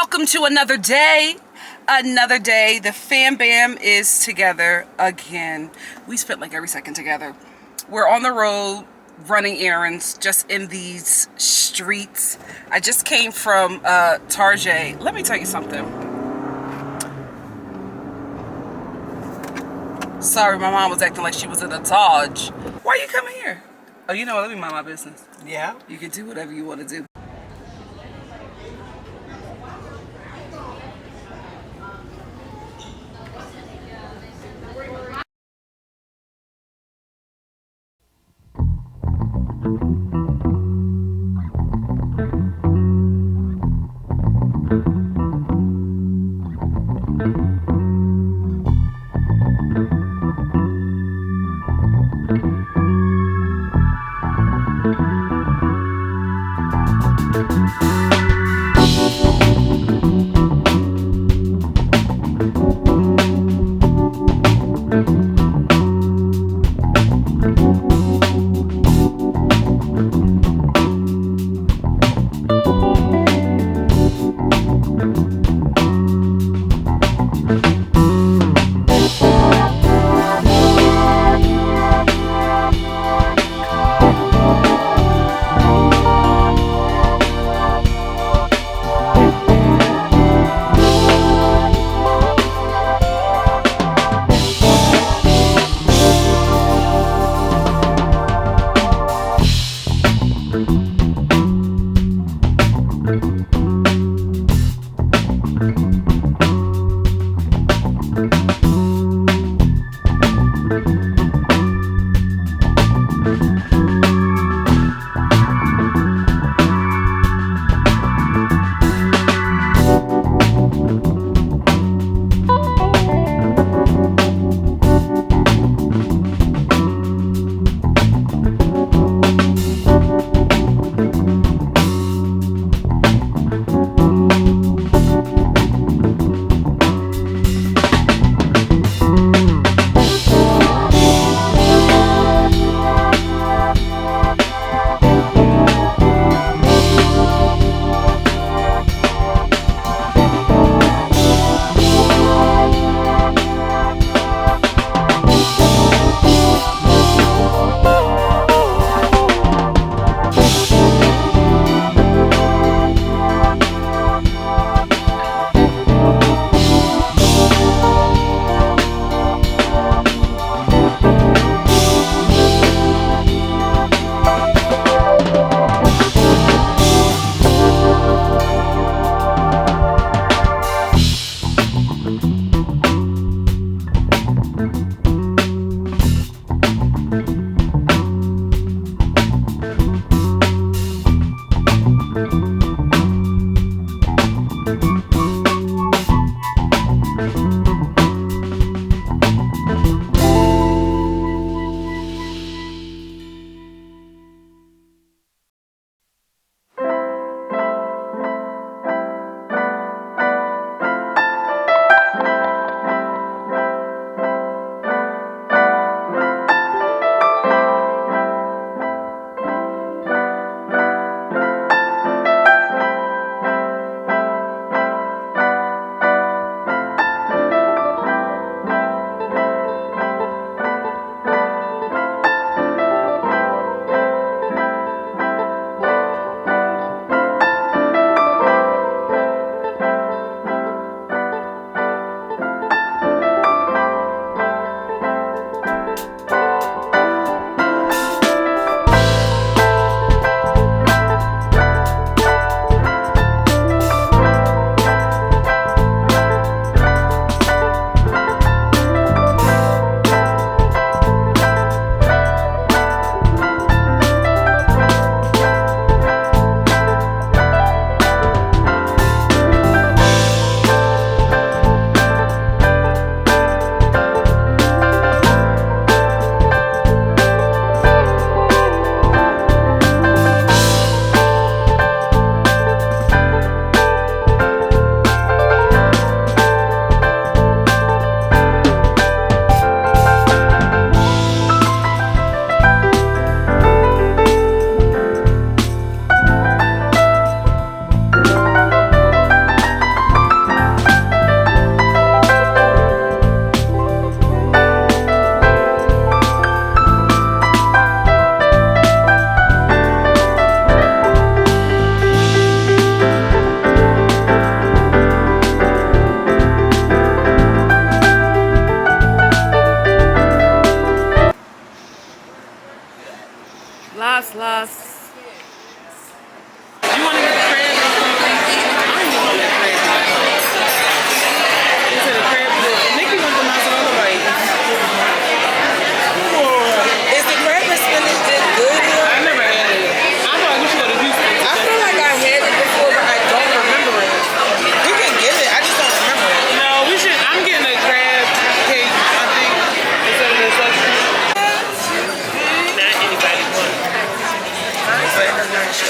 welcome to another day. Another day. The fam bam is together again. We spent like every second together. We're on the road running errands just in these streets. I just came from Target. Let me tell you something. Sorry, my mom was acting like she was in a Taj. Why are you coming here? Oh, you know what? Let me mind my business. Yeah? You can do whatever you want to do.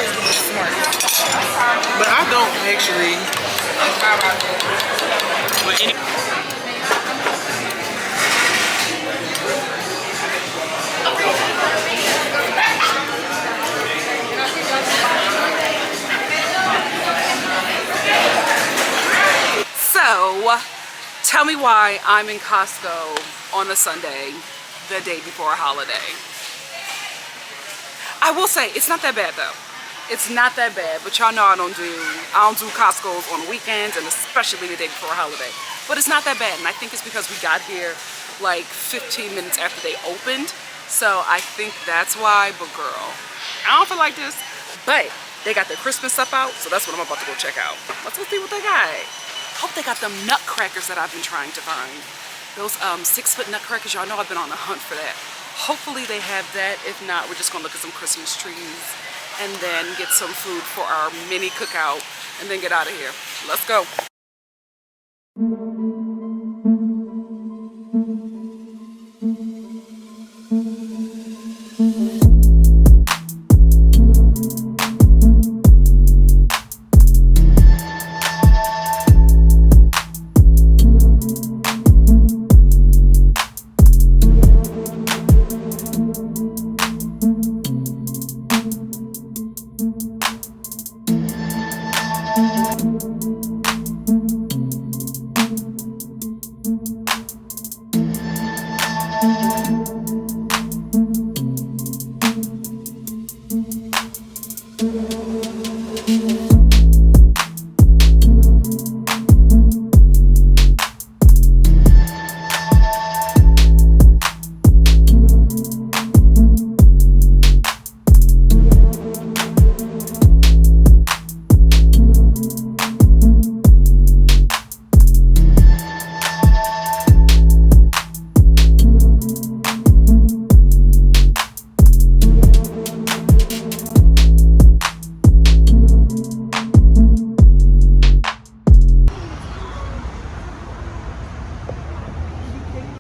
Smart. But I don't actually. But any So, tell me why I'm in Costco on a Sunday, the day before a holiday. I will say, it's not that bad though. It's not that bad, but y'all know I don't do Costco's on the weekends and especially the day before a holiday. But it's not that bad, and I think it's because we got here like 15 minutes after they opened. So I think that's why, but girl, I don't feel like this. But they got their Christmas stuff out, so that's what I'm about to go check out. Let's go see what they got. Hope they got them nutcrackers that I've been trying to find. Those 6-foot nutcrackers, y'all know I've been on the hunt for that. Hopefully they have that. If not, we're just gonna look at some Christmas trees and then get some food for our mini cookout and then get out of here. Let's go.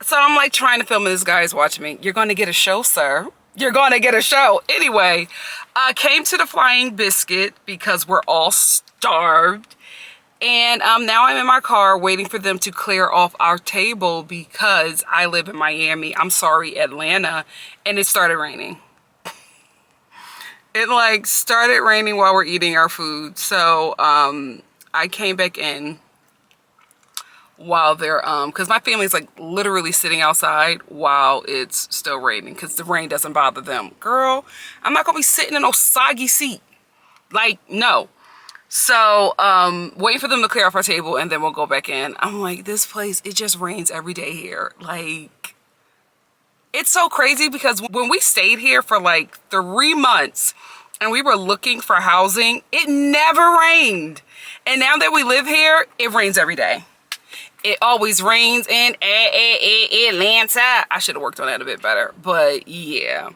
So I'm like trying to film and this guy is watching me. You're gonna get a show, sir. You're gonna get a show. Anyway, I came to the Flying Biscuit because we're all starved. And now I'm in my car waiting for them to clear off our table because I live in Miami. I'm sorry, Atlanta. And it started raining. It like started raining while we're eating our food. So I came back in while they're because my family's like literally sitting outside while it's still raining because the rain doesn't bother them. Girl, I'm not gonna be sitting in no soggy seat. Like, no. So waiting for them to clear off our table and then we'll go back in. I'm like, this place, it just rains every day here. Like, it's so crazy because when we stayed here for like 3 months and we were looking for housing, it never rained. And now that we live here, it rains every day. It always rains in Atlanta. I should have worked on that a bit better, but yeah.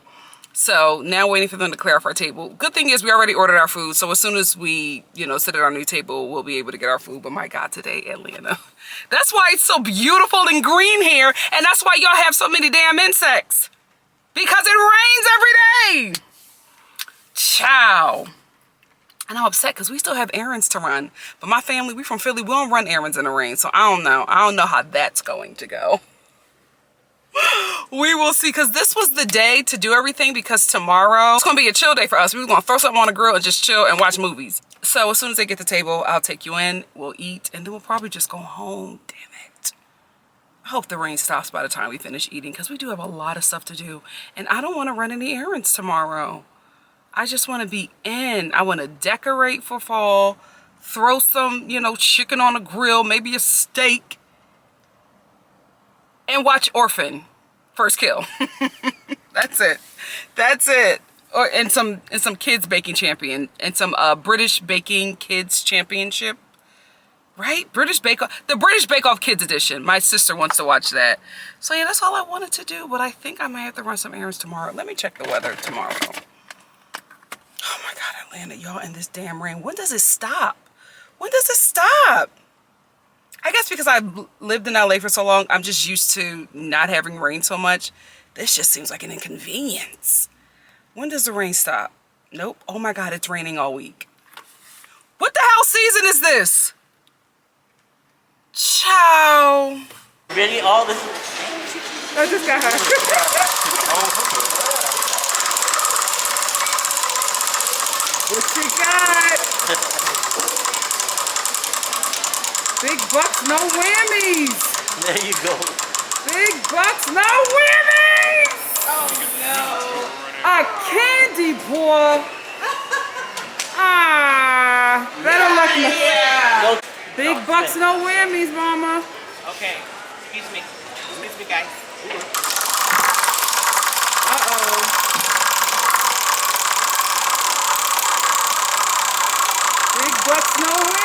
So now waiting for them to clear off our table. Good thing is we already ordered our food. So as soon as we, sit at our new table, we'll be able to get our food. But my God, today, Atlanta. That's why it's so beautiful and green here. And that's why y'all have so many damn insects. Because it rains every day. Ciao. And I'm upset because we still have errands to run. But my family, we from Philly, we don't run errands in the rain. So I don't know. I don't know how that's going to go. We will see, because this was the day to do everything because tomorrow it's going to be a chill day for us. We're going to throw something on the grill and just chill and watch movies. So as soon as they get the table, I'll take you in, we'll eat, and then we'll probably just go home. Damn it. I hope the rain stops by the time we finish eating because we do have a lot of stuff to do. And I don't want to run any errands tomorrow. I just want to be in. I want to decorate for fall, throw some, chicken on a grill, maybe a steak, and watch Orphan First Kill. That's it. That's it. And some kids baking champion and some British baking kids championship. Right? British Bake Off. The British Bake Off Kids Edition. My sister wants to watch that. So yeah, that's all I wanted to do. But I think I might have to run some errands tomorrow. Let me check the weather tomorrow. Oh my God, Atlanta, y'all, in this damn rain. When does it stop? When does it stop? I guess because I've lived in LA for so long, I'm just used to not having rain so much. This just seems like an inconvenience. When does the rain stop? Nope. Oh my God, it's raining all week. What the hell season is this? Ciao. Really? All this? I just got her. What she got? Big bucks, no whammies. There you go. Big bucks, no whammies. Oh no. A candy boy. Ah, better luck. Yeah. Big bucks, no whammies, mama. Okay. Excuse me. Excuse me, guys. Uh-oh. Big bucks, no whammies.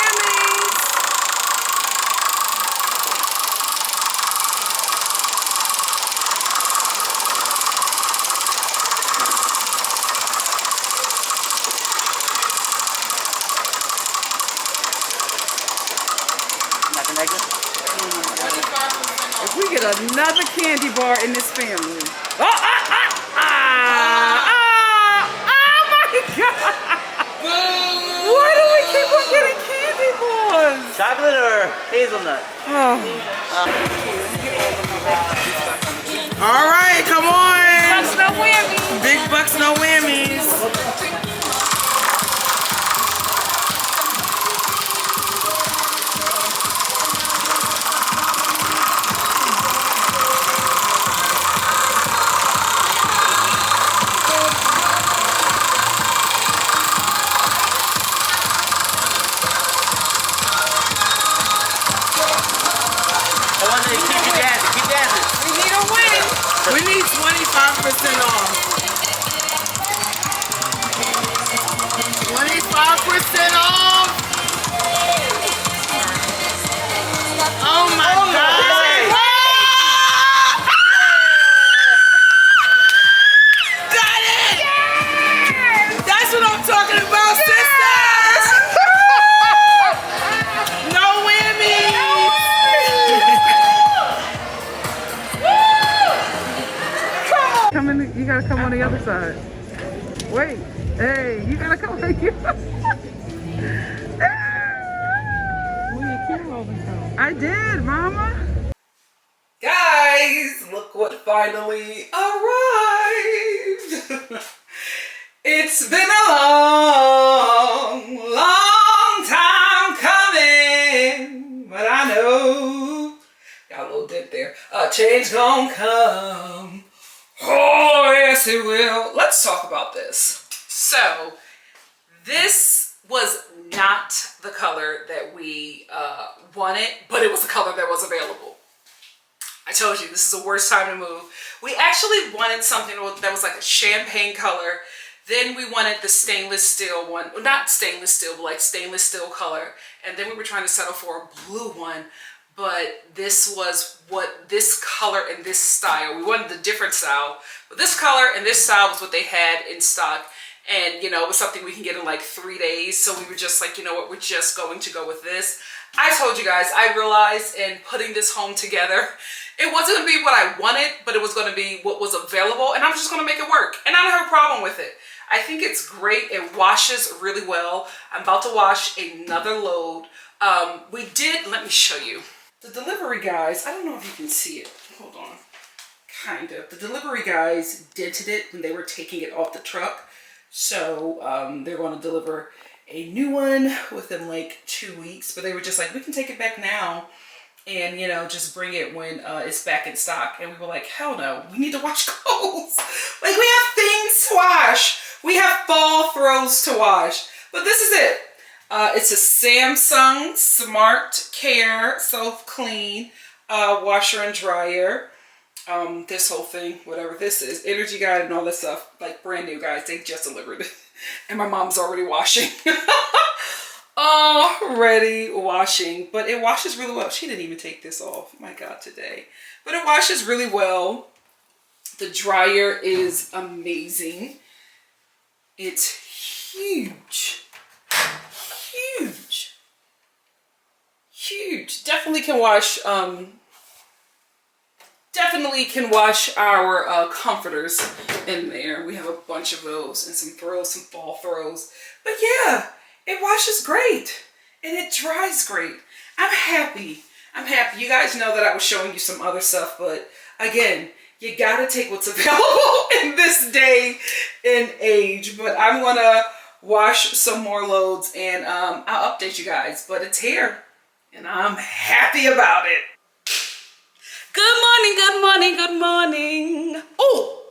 Nothing like this? If we get another candy bar in this family. Oh my God. Why do we keep on getting candy bars? Chocolate or hazelnut? Oh. All right, come on. Bucks, no whammies. Big bucks, no whammies. I want to keep you dancing. Keep dancing. We need a win. We need 25% off. 25% off. Oh my God. Got it. That's what I'm talking about, sisters. No whammies. Come in, you gotta come on the other side. Wait, hey, you gotta come right here. I did, mama. Guys, look what finally arrived. It's been a long, long time coming, but I know, got a little dip there, a change gonna come. Oh, yes, it will. Let's talk about this. So, this was not the color that we wanted, but it was the color that was available. I told you, this is the worst time to move. We actually wanted something that was like a champagne color. Then we wanted the stainless steel one. Well, not stainless steel, but like stainless steel color. And then we were trying to settle for a blue one. But this was what this color and this style. We wanted the different style. But this color and this style was what they had in stock. And, you know, it was something we can get in like 3 days. So we were just like, you know what, we're just going to go with this. I told you guys, I realized in putting this home together, it wasn't going to be what I wanted, but it was going to be what was available. And I'm just going to make it work. And I don't have a problem with it. I think it's great. It washes really well. I'm about to wash another load. We did, let me show you. The delivery guys, I don't know if you can see it. Hold on. Kind of. The delivery guys dented it when they were taking it off the truck. So they're going to deliver a new one within like 2 weeks. But they were just like, we can take it back now and, you know, just bring it when it's back in stock. And we were like, hell no, we need to wash clothes. Like, we have things to wash. We have fall throws to wash. But this is it. It's a Samsung Smart Care Self Clean washer and dryer. This whole thing, whatever this is, Energy Guide and all this stuff, like brand new, guys. They just delivered it. And my mom's already washing. Already washing. But it washes really well. She didn't even take this off. My God, today. But it washes really well. The dryer is amazing. It's huge. Huge. Huge. Definitely can wash Definitely can wash our comforters in there. We have a bunch of those and some throws, some fall throws. But yeah, it washes great and it dries great. I'm happy. I'm happy. You guys know that I was showing you some other stuff, but again, you gotta take what's available in this day and age. But I'm gonna wash some more loads and I'll update you guys. But it's here and I'm happy about it. Good morning, good morning, good morning. Oh,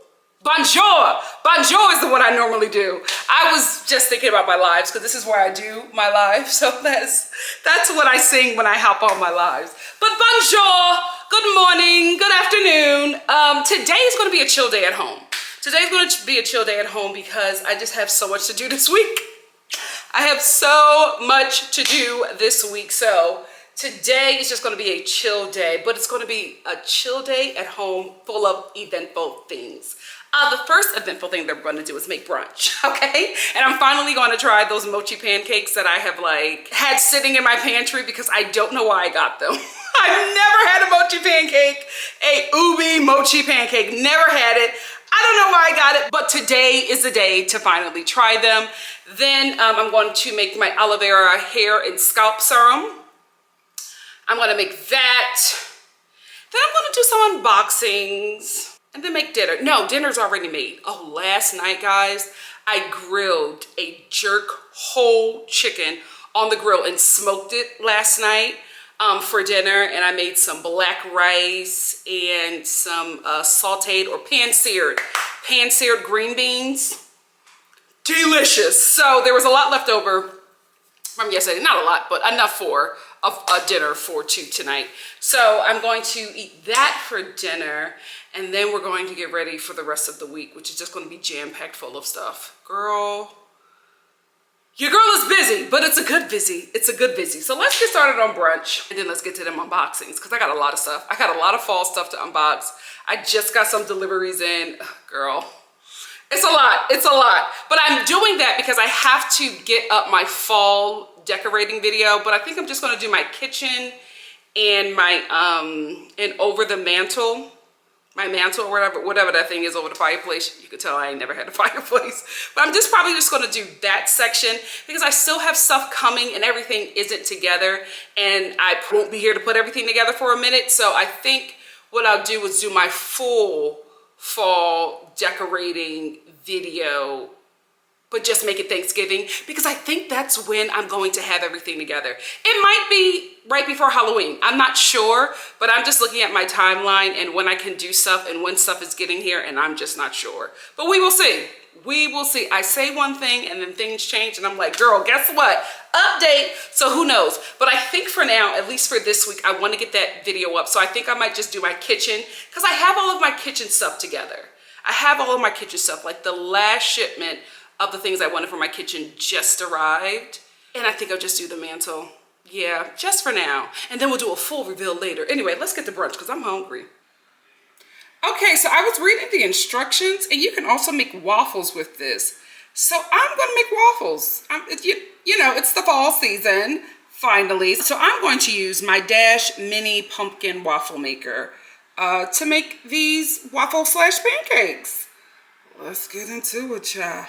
bonjour. Bonjour is the one I normally do. I was just thinking about my lives because this is where I do my live. So that's what I sing when I hop on my lives. But bonjour, good morning, good afternoon. Today is going to be a chill day at home. Today's going to be a chill day at home because I just have so much to do this week. I have so much to do this week. So today is just going to be a chill day, but it's going to be a chill day at home full of eventful things. The first eventful thing that we're going to do is make brunch, okay? And I'm finally going to try those mochi pancakes that I have had sitting in my pantry because I don't know why I got them. I've never had a mochi pancake, a ubi mochi pancake, never had it. I don't know why I got it, but today is the day to finally try them. Then I'm going to make my aloe vera hair and scalp serum. I'm gonna make that. Then I'm gonna do some unboxings and then make dinner. No, dinner's already made. Oh, last night, guys, I grilled a jerk whole chicken on the grill and smoked it last night for dinner. And I made some black rice and some sauteed or pan-seared green beans. Delicious. So there was a lot left over from yesterday. Not a lot, but enough for a dinner for two tonight. So I'm going to eat that for dinner, and then we're going to get ready for the rest of the week, which is just going to be jam-packed full of stuff. Girl, your girl is busy, but it's a good busy. It's a good busy. So let's get started on brunch, and then let's get to them unboxings, because I got a lot of stuff. I got a lot of fall stuff to unbox. I just got some deliveries in. Ugh, girl, it's a lot. It's a lot. But I'm doing that because I have to get up my fall decorating video, but I think I'm just going to do my kitchen and my and over the mantle, my mantle or whatever that thing is over the fireplace. You can tell I ain't never had a fireplace, but I'm just probably just going to do that section because I still have stuff coming and everything isn't together, and I won't be here to put everything together for a minute. So I think what I'll do is do my full fall decorating video, but just make it Thanksgiving, because I think that's when I'm going to have everything together. It might be right before Halloween. I'm not sure, but I'm just looking at my timeline and when I can do stuff and when stuff is getting here, and I'm just not sure. But we will see. We will see. I say one thing and then things change and I'm like, girl, guess what? Update. So who knows? But I think for now, at least for this week, I want to get that video up. So I think I might just do my kitchen because I have all of my kitchen stuff together. I have all of my kitchen stuff, like the last shipment of the things I wanted for my kitchen just arrived. And I think I'll just do the mantle. Yeah, just for now. And then we'll do a full reveal later. Anyway, let's get to brunch because I'm hungry. Okay, so I was reading the instructions and you can also make waffles with this. So I'm gonna make waffles. You know, it's the fall season, finally. So I'm going to use my Dash Mini Pumpkin Waffle Maker to make these waffle/pancakes. Let's get into it, y'all.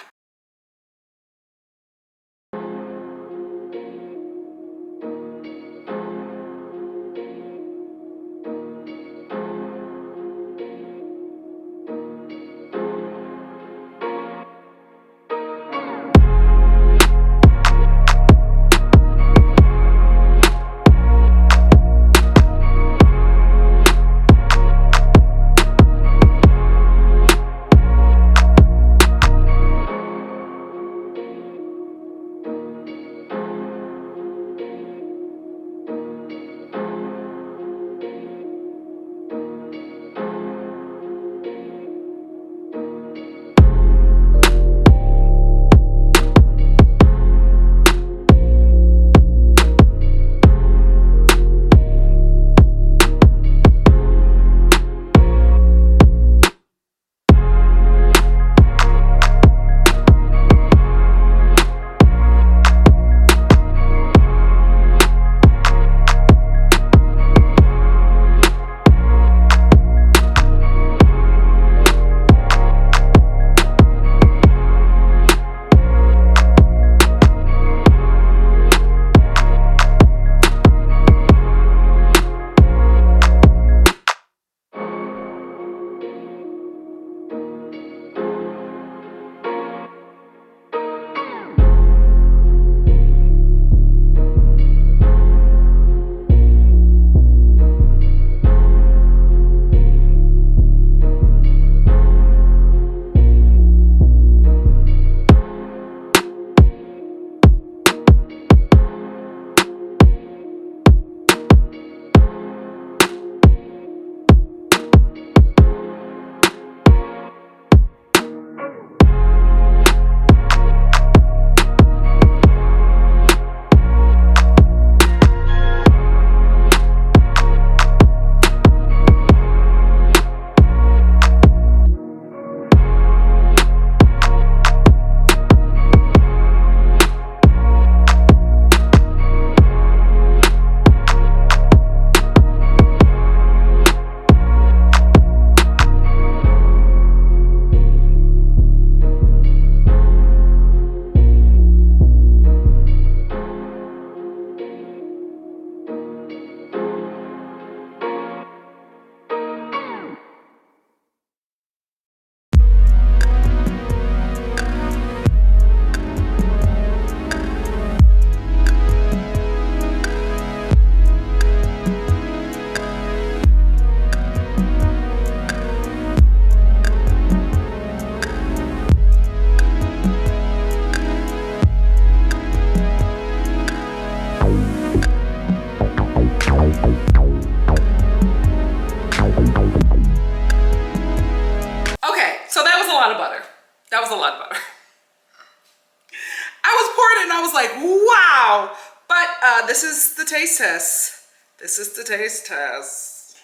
and I was like, wow. But this is the taste test. This is the taste test.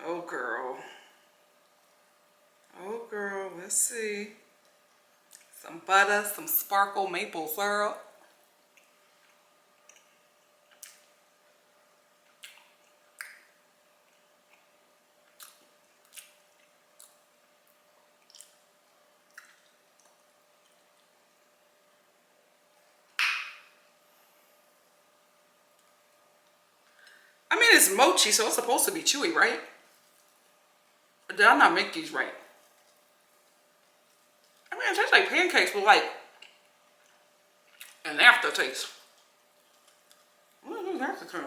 Oh, girl. Oh, girl. Let's see. Some butter, some sparkle maple syrup. I mean, it's mochi, so it's supposed to be chewy, right? Or did I not make these right? I mean, it tastes like pancakes, but like an aftertaste. What is aftertaste?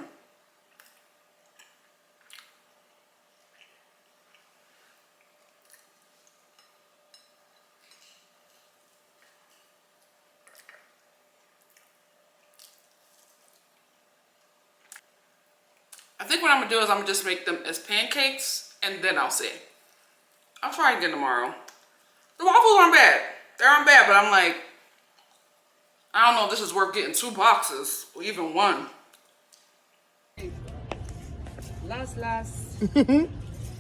I think what I'm gonna do is I'm gonna just make them as pancakes and then I'll see. I'll try again tomorrow. The waffles aren't bad. They aren't bad, but I'm like, I don't know if this is worth getting 2 boxes or even 1. Last.